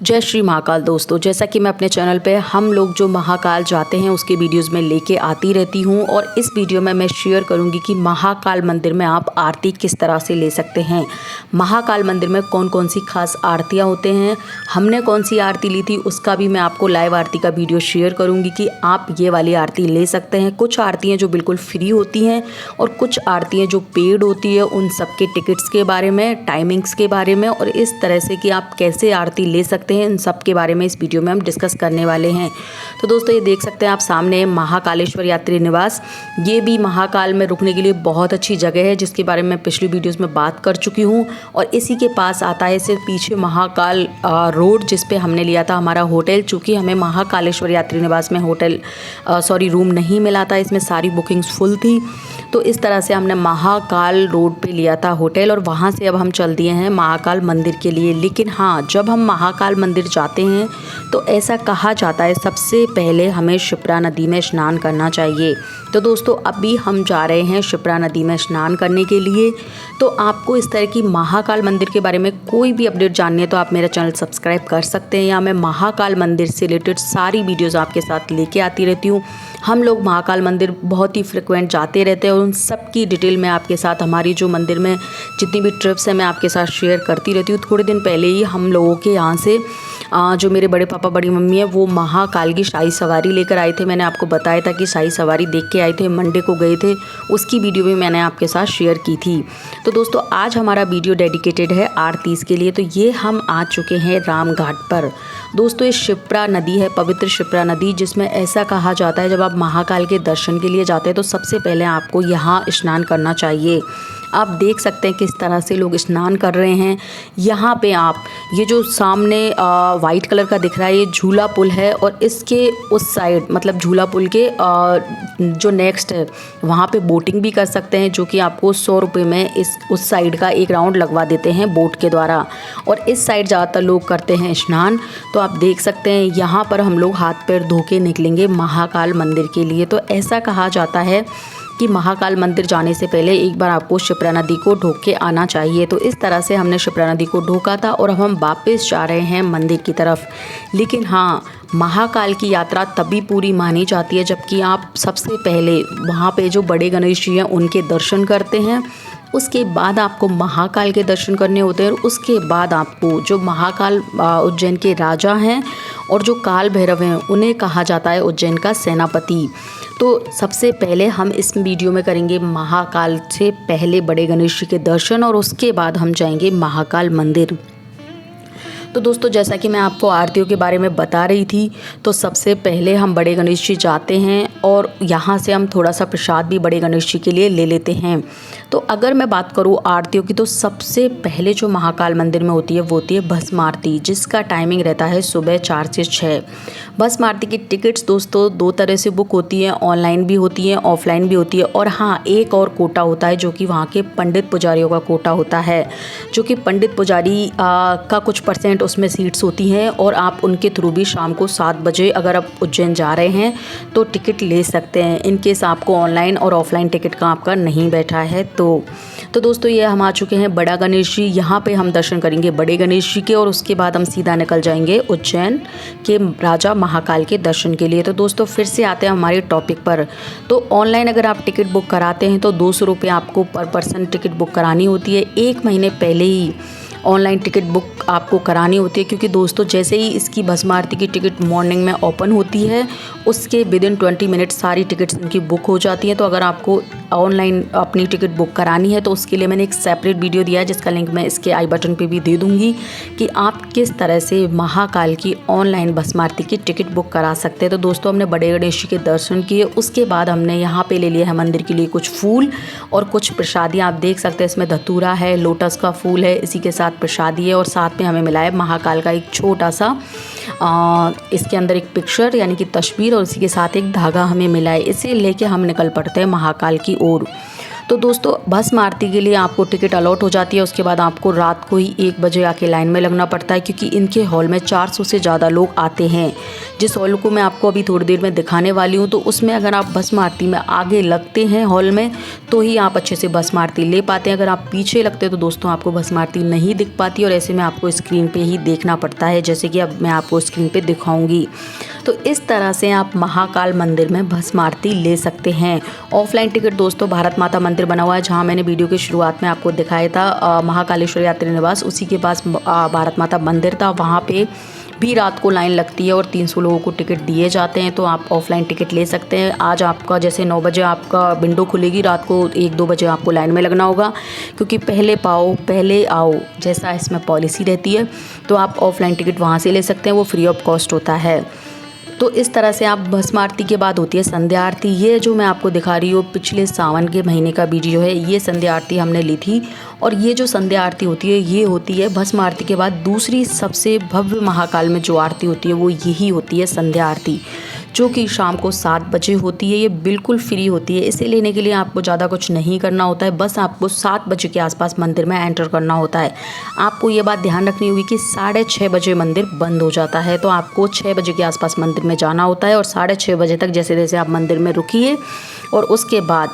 जय श्री महाकाल। दोस्तों, जैसा कि मैं अपने चैनल पे हम लोग जो महाकाल जाते हैं उसके वीडियोस में लेके आती रहती हूँ और इस वीडियो में मैं शेयर करूँगी कि महाकाल मंदिर में आप आरती किस तरह से ले सकते हैं। महाकाल मंदिर में कौन कौन सी खास आरतियाँ होते हैं, हमने कौन सी आरती ली थी उसका भी मैं आपको लाइव आरती का वीडियो शेयर करूँगी कि आप ये वाली आरती ले सकते हैं। कुछ आरतियाँ जो बिल्कुल फ्री होती हैं और कुछ आरतियाँ जो पेड होती है, उन सब के टिकट्स के बारे में, टाइमिंग्स के बारे में और इस तरह से कि आप कैसे आरती ले सकते हैं, इन सब के बारे में इस वीडियो में हम डिस्कस करने वाले हैं। तो दोस्तों, ये देख सकते हैं आप सामने महाकालेश्वर यात्री निवास। ये भी महाकाल में रुकने के लिए बहुत अच्छी जगह है, जिसके बारे में पिछली वीडियोस में बात कर चुकी हूँ। और इसी के पास आता है सिर्फ पीछे महाकाल रोड, जिस पे हमने लिया था हमारा होटल। चूँकि हमें महाकालेश्वर यात्री निवास में रूम नहीं मिला था, इसमें सारी बुकिंग्स फुल थी, तो इस तरह से हमने महाकाल रोड पे लिया था होटल और वहाँ से अब हम चल दिए हैं महाकाल मंदिर के लिए। लेकिन हाँ, जब हम महाकाल मंदिर जाते हैं तो ऐसा कहा जाता है सबसे पहले हमें शिप्रा नदी में स्नान करना चाहिए। तो दोस्तों, अभी हम जा रहे हैं शिप्रा नदी में स्नान करने के लिए। तो आपको इस तरह की महाकाल मंदिर के बारे में कोई भी अपडेट जाननी है तो आप मेरा चैनल सब्सक्राइब कर सकते हैं। या मैं महाकाल मंदिर से रिलेटेड सारी वीडियोज़ आपके साथ लेके आती रहती हूँ। हम लोग महाकाल मंदिर बहुत ही फ्रिक्वेंट जाते रहते हैं और उन सब की डिटेल मैं आपके साथ, हमारी जो मंदिर में जितनी भी ट्रिप्स हैं मैं आपके साथ शेयर करती रहती हूँ। थोड़े दिन पहले ही हम लोगों के यहाँ से जो मेरे बड़े पापा बड़ी मम्मी है वो महाकाल की शाही सवारी लेकर आए थे। मैंने आपको बताया था कि शाही सवारी देख के आए थे, मंडे को गए थे, उसकी वीडियो भी मैंने आपके साथ शेयर की थी। तो दोस्तों, आज हमारा वीडियो डेडिकेटेड है आरती के लिए। तो ये हम आ चुके हैं राम घाट पर। दोस्तों, ये शिप्रा नदी है, पवित्र शिप्रा नदी, जिसमें ऐसा कहा जाता है जब आप महाकाल के दर्शन के लिए जाते हैं तो सबसे पहले आपको यहाँ स्नान करना चाहिए। आप देख सकते हैं किस तरह से लोग स्नान कर रहे हैं। यहाँ पे आप ये जो सामने वाइट कलर का दिख रहा है, ये झूला पुल है और इसके उस साइड, मतलब झूला पुल के जो नेक्स्ट है वहाँ पे बोटिंग भी कर सकते हैं, जो कि आपको 100 रुपये में उस साइड का एक राउंड लगवा देते हैं बोट के द्वारा। और इस साइड ज़्यादातर लोग करते हैं स्नान। तो आप देख सकते हैं यहाँ पर हम लोग हाथ पैर धो के निकलेंगे महाकाल मंदिर के लिए। तो ऐसा कहा जाता है कि महाकाल मंदिर जाने से पहले एक बार आपको शिप्रा नदी को ढो के आना चाहिए। तो इस तरह से हमने शिप्रा नदी को ढोका था और अब हम वापस जा रहे हैं मंदिर की तरफ। लेकिन हाँ, महाकाल की यात्रा तभी पूरी मानी जाती है जबकि आप सबसे पहले वहाँ पे जो बड़े गणेश जी हैं उनके दर्शन करते हैं। उसके बाद आपको महाकाल के दर्शन करने होते हैं और उसके बाद आपको जो महाकाल उज्जैन के राजा हैं और जो काल भैरव हैं उन्हें कहा जाता है उज्जैन का सेनापति। तो सबसे पहले हम इस वीडियो में करेंगे महाकाल से पहले बड़े गणेश जी के दर्शन और उसके बाद हम जाएंगे महाकाल मंदिर। तो दोस्तों, जैसा कि मैं आपको आरतियों के बारे में बता रही थी, तो सबसे पहले हम बड़े गणेश जी जाते हैं और यहाँ से हम थोड़ा सा प्रसाद भी बड़े गणेश जी के लिए ले लेते हैं। तो अगर मैं बात करूँ आरतियों की, तो सबसे पहले जो महाकाल मंदिर में होती है वो होती है भस्म आरती, जिसका टाइमिंग रहता है सुबह 4 से 6। भस्म आरती की टिकट्स दोस्तों 2 तरह से बुक होती हैं, ऑनलाइन भी होती हैं, ऑफलाइन भी होती है। और हाँ, एक और कोटा होता है जो कि वहाँ के पंडित पुजारियों का कोटा होता है, जो कि पंडित पुजारी का कुछ % उसमें सीट्स होती हैं और आप उनके थ्रू भी शाम को 7 बजे अगर आप उज्जैन जा रहे हैं तो टिकट ले सकते हैं, इन केस आपको ऑनलाइन और ऑफलाइन टिकट का आपका नहीं बैठा है। तो दोस्तों, ये हम आ चुके हैं बड़ा गणेश जी। यहाँ पे हम दर्शन करेंगे बड़े गणेश जी के और उसके बाद हम सीधा निकल जाएंगे उज्जैन के राजा महाकाल के दर्शन के लिए। तो दोस्तों, फिर से आते हैं हमारे टॉपिक पर। तो ऑनलाइन अगर आप टिकट बुक कराते हैं तो 200 रुपये आपको पर पर्सन टिकट बुक करानी होती है। 1 महीने पहले ही ऑनलाइन टिकट बुक आपको करानी होती है, क्योंकि दोस्तों जैसे ही इसकी भस्म आरती की टिकट मॉर्निंग में ओपन होती है उसके विदिन 20 मिनट सारी टिकट्स इनकी बुक हो जाती हैं। तो अगर आपको ऑनलाइन अपनी टिकट बुक करानी है तो उसके लिए मैंने एक सेपरेट वीडियो दिया है, जिसका लिंक मैं इसके आई बटन पे भी दे दूँगी कि आप किस तरह से महाकाल की ऑनलाइन भस्म आरती की टिकट बुक करा सकते हैं। तो दोस्तों, हमने बड़े गणेश जी के दर्शन किए, उसके बाद हमने यहाँ पे ले लिया है मंदिर के लिए कुछ फूल और कुछ प्रसादियाँ। आप देख सकते हैं इसमें धतूरा है, लोटस का फूल है, इसी के साथ प्रसादी है और साथ में हमें मिला है महाकाल का एक छोटा सा इसके अंदर एक पिक्चर यानी कि तस्वीर और इसी के साथ एक धागा हमें मिला है। इसे लेके हम निकल पड़ते हैं महाकाल की ओर। तो दोस्तों भस्म आरती के लिए आपको टिकट अलॉट हो जाती है। उसके बाद आपको रात को ही 1 बजे आके लाइन में लगना पड़ता है, क्योंकि इनके हॉल में 400 से ज़्यादा लोग आते हैं। जिस हॉल को मैं आपको अभी थोड़ी देर में दिखाने वाली हूँ, तो उसमें अगर आप भस्म आरती में आगे लगते हैं हॉल में, तो ही आप अच्छे से भस्म आरती ले पाते हैं। अगर आप पीछे लगते हैं तो दोस्तों आपको भस्म आरती नहीं दिख पाती, और ऐसे में आपको स्क्रीन पे ही देखना पड़ता है, जैसे कि अब मैं आपको स्क्रीन पे दिखाऊंगी। तो इस तरह से आप महाकाल मंदिर में भस्म आरती ले सकते हैं। ऑफलाइन टिकट दोस्तों भारत माता मंदिर बना हुआ है, जहाँ मैंने वीडियो की शुरुआत में आपको दिखाया था महाकालेश्वर यात्री निवास, उसी के पास भारत माता मंदिर था। वहाँ पे भी रात को लाइन लगती है और 300 लोगों को टिकट दिए जाते हैं। तो आप ऑफलाइन टिकट ले सकते हैं। आज आपका जैसे 9 बजे आपका विंडो खुलेगी, रात को 1-2 बजे आपको लाइन में लगना होगा, क्योंकि पहले पाओ पहले आओ जैसा इसमें पॉलिसी रहती है। तो आप ऑफलाइन टिकट वहाँ से ले सकते हैं, वो फ्री ऑफ कॉस्ट होता है। तो इस तरह से आप भस्म आरती के बाद होती है संध्या आरती। ये जो मैं आपको दिखा रही हूँ पिछले सावन के महीने का वीडियो है, ये संध्या आरती हमने ली थी। और ये जो संध्या आरती होती है, ये होती है भस्म आरती के बाद दूसरी सबसे भव्य महाकाल में जो आरती होती है, वो यही होती है संध्या आरती, जो कि शाम को 7 बजे होती है। ये बिल्कुल फ्री होती है। इसे लेने के लिए आपको ज़्यादा कुछ नहीं करना होता है, बस आपको 7 बजे के आसपास मंदिर में एंटर करना होता है। आपको ये बात ध्यान रखनी होगी कि 6:30 बजे मंदिर बंद हो जाता है, तो आपको 6 बजे के आसपास मंदिर में जाना होता है, और 6:30 बजे तक जैसे जैसे आप मंदिर में रुकिए, और उसके बाद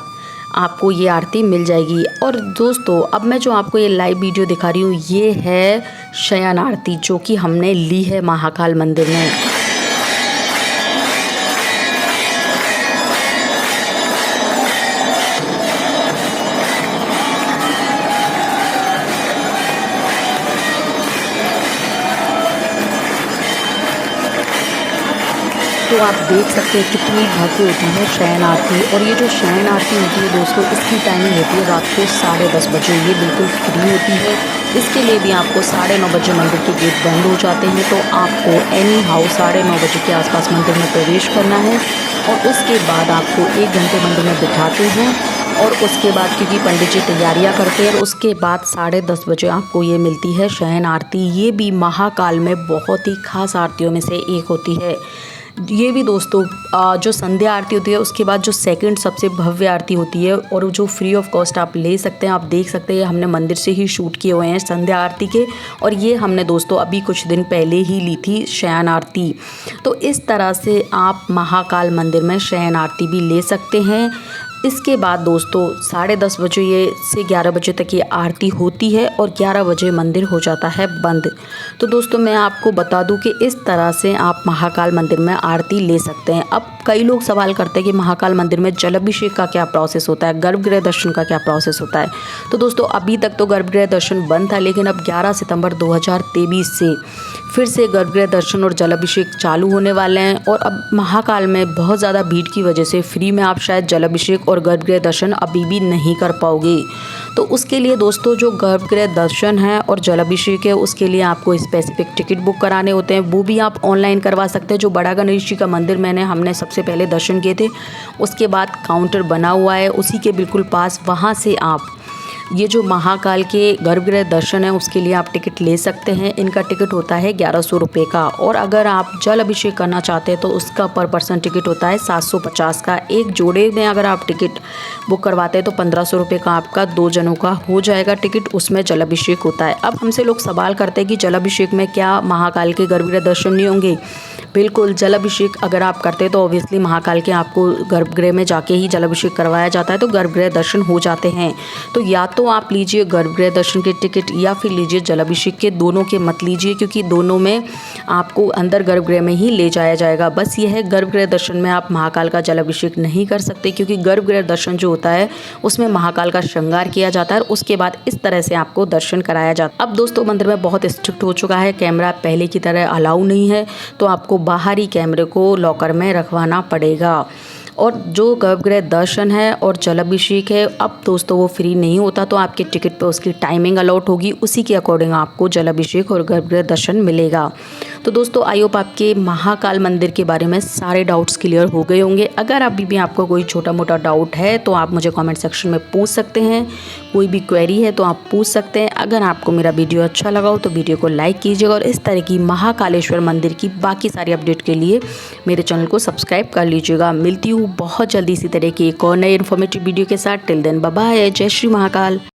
आपको ये आरती मिल जाएगी। और दोस्तों अब मैं जो आपको ये लाइव वीडियो दिखा रही हूँ, ये है शयन आरती, जो कि हमने ली है महाकाल मंदिर में। तो आप देख सकते हैं कितनी भव्य होती है शयन आरती। और ये जो शयन आरती होती है दोस्तों, इसकी टाइमिंग होती है रात को 10:30 बजे। ये बिल्कुल फ्री होती है। इसके लिए भी आपको 9:30 बजे मंदिर के गेट बंद हो जाते हैं, तो आपको एनी हाउ 9:30 बजे के आसपास मंदिर में प्रवेश करना है। और उसके बाद आपको 1 घंटे मंदिर में बिठाते हैं, और उसके बाद क्योंकि पंडित जी तैयारियां करते हैं, उसके बाद 10:30 बजे आपको ये मिलती है शयन आरती। ये भी महाकाल में बहुत ही खास आरतियों में से एक होती है। ये भी दोस्तों जो संध्या आरती होती है, उसके बाद जो सेकंड सबसे भव्य आरती होती है, और जो फ्री ऑफ कॉस्ट आप ले सकते हैं। आप देख सकते हैं हमने मंदिर से ही शूट किए हुए हैं संध्या आरती के, और ये हमने दोस्तों अभी कुछ दिन पहले ही ली थी शयन आरती। तो इस तरह से आप महाकाल मंदिर में शयन आरती भी ले सकते हैं। इसके बाद दोस्तों 10:30 बजे ये से 11 बजे तक ये आरती होती है, और 11 बजे मंदिर हो जाता है बंद। तो दोस्तों मैं आपको बता दूं कि इस तरह से आप महाकाल मंदिर में आरती ले सकते हैं। अब कई लोग सवाल करते हैं कि महाकाल मंदिर में जलाभिषेक का क्या प्रोसेस होता है, गर्भगृह दर्शन का क्या प्रोसेस होता है। तो दोस्तों अभी तक तो गर्भगृह दर्शन बंद था, लेकिन अब 11 सितंबर 2023 से फिर से गर्भगृह दर्शन और जलाभिषेक चालू होने वाले हैं। और अब महाकाल में बहुत ज़्यादा भीड़ की वजह से फ्री में आप शायद जलाभिषेक और गर्भगृह दर्शन अभी भी नहीं कर पाओगे। तो उसके लिए दोस्तों जो गर्भगृह दर्शन है और जलाभिषेक है, उसके लिए आपको स्पेसिफिक टिकट बुक कराने होते हैं। वो भी आप ऑनलाइन करवा सकते हैं। जो बड़ा गणेश जी का मंदिर हमने सबसे पहले दर्शन किए थे, उसके बाद काउंटर बना हुआ है उसी के बिल्कुल पास, वहाँ से आप ये जो महाकाल के गर्भगृह दर्शन है उसके लिए आप टिकट ले सकते हैं। इनका टिकट होता है 1100 रुपये का, और अगर आप जल अभिषेक करना चाहते हैं तो उसका पर पर्सन टिकट होता है 750 का। एक जोड़े में अगर आप टिकट बुक करवाते हैं तो 1500 रुपये का आपका 2 जनों का हो जाएगा टिकट, उसमें जल अभिषेक होता है। अब हमसे लोग सवाल करते हैं कि जल अभिषेक में क्या महाकाल के गर्भगृह दर्शन नहीं होंगे। बिल्कुल, जल अभिषेक अगर आप करते हैं तो ऑब्वियसली महाकाल के आपको गर्भगृह में जाके ही जल अभिषेक करवाया जाता है, तो गर्भगृह दर्शन हो जाते हैं। तो या तो आप लीजिए गर्भगृह दर्शन के टिकट या फिर लीजिए जल अभिषेक के, दोनों के मत लीजिए, क्योंकि दोनों में आपको अंदर गर्भगृह में ही ले जाया जाएगा। बस ये है गर्भगृह दर्शन में आप महाकाल का जल अभिषेक नहीं कर सकते, क्योंकि गर्भगृह दर्शन जो होता है उसमें महाकाल का श्रृंगार किया जाता है, उसके बाद इस तरह से आपको दर्शन कराया जाता है। अब दोस्तों मंदिर में बहुत स्ट्रिक्ट हो चुका है, कैमरा पहले की तरह अलाउ नहीं है, तो आपको बाहरी कैमरे को लॉकर में रखवाना पड़ेगा। और जो गर्भगृह दर्शन है और जलाभिषेक है, अब दोस्तों वो फ्री नहीं होता, तो आपके टिकट पे उसकी टाइमिंग अलॉट होगी, उसी के अकॉर्डिंग आपको जलाभिषेक और गर्भगृह दर्शन मिलेगा। तो दोस्तों आई होप आपके महाकाल मंदिर के बारे में सारे डाउट्स क्लियर हो गए होंगे। अगर अभी भी आपको कोई छोटा मोटा डाउट है तो आप मुझे कमेंट सेक्शन में पूछ सकते हैं, कोई भी क्वेरी है तो आप पूछ सकते हैं। अगर आपको मेरा वीडियो अच्छा लगा हो तो वीडियो को लाइक कीजिएगा, और इस तरह की महाकालेश्वर मंदिर की बाकी सारी अपडेट के लिए मेरे चैनल को सब्सक्राइब कर लीजिएगा। मिलती हूँ बहुत जल्दी इसी तरह की एक और नई इन्फॉर्मेटिव वीडियो के साथ। टिल देन बाय बाय, जय श्री महाकाल।